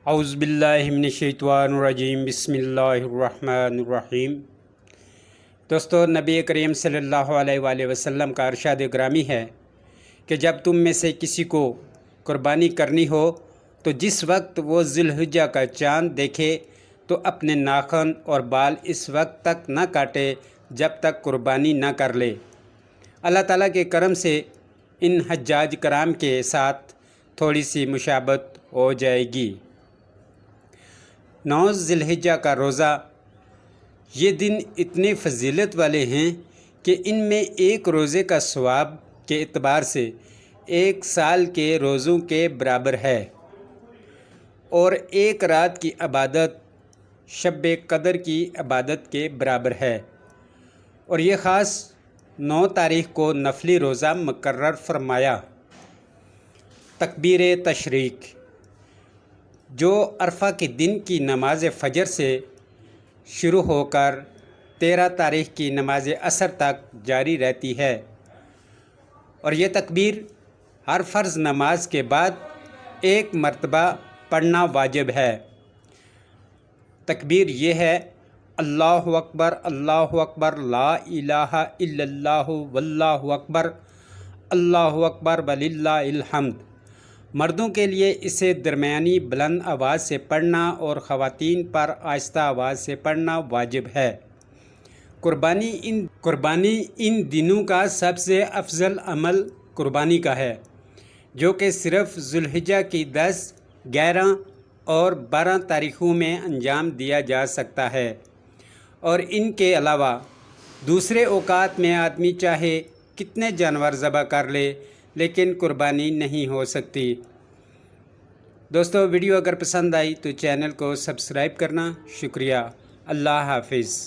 اعوذ باللہ من الشیطان الرجیم بسم اللہ الرحمن الرحیم۔ دوستو، نبی کریم صلی اللہ علیہ وآلہ وسلم کا ارشاد گرامی ہے کہ جب تم میں سے کسی کو قربانی کرنی ہو تو جس وقت وہ ذی الحجہ کا چاند دیکھے تو اپنے ناخن اور بال اس وقت تک نہ کاٹے جب تک قربانی نہ کر لے۔ اللہ تعالیٰ کے کرم سے ان حجاج کرام کے ساتھ تھوڑی سی مشابہت ہو جائے گی۔ 9 ذی الحجہ کا روزہ، یہ دن اتنے فضیلت والے ہیں کہ ان میں ایک روزے کا ثواب کے اعتبار سے 1 سال کے روزوں کے برابر ہے، اور ایک رات کی عبادت شب قدر کی عبادت کے برابر ہے۔ اور یہ خاص 9 تاریخ کو نفلی روزہ مقرر فرمایا۔ تکبیر تشریق، جو عرفہ کے دن کی نماز فجر سے شروع ہو کر 13 تاریخ کی نماز عصر تک جاری رہتی ہے، اور یہ تکبیر ہر فرض نماز کے بعد 1 مرتبہ پڑھنا واجب ہے۔ تکبیر یہ ہے: اللہ اکبر لا الہ الا اللہ واللہ اکبر، اللہ اکبر وللہ الحمد۔ مردوں کے لیے اسے درمیانی بلند آواز سے پڑھنا اور خواتین پر آہستہ آواز سے پڑھنا واجب ہے۔ قربانی ان دنوں کا سب سے افضل عمل قربانی کا ہے، جو کہ صرف ذی الحجہ کی 10، 11 اور 12 تاریخوں میں انجام دیا جا سکتا ہے، اور ان کے علاوہ دوسرے اوقات میں آدمی چاہے کتنے جانور ذبح کر لے لیکن قربانی نہیں ہو سکتی۔ دوستو، ویڈیو اگر پسند آئی تو چینل کو سبسکرائب کرنا۔ شکریہ۔ اللہ حافظ۔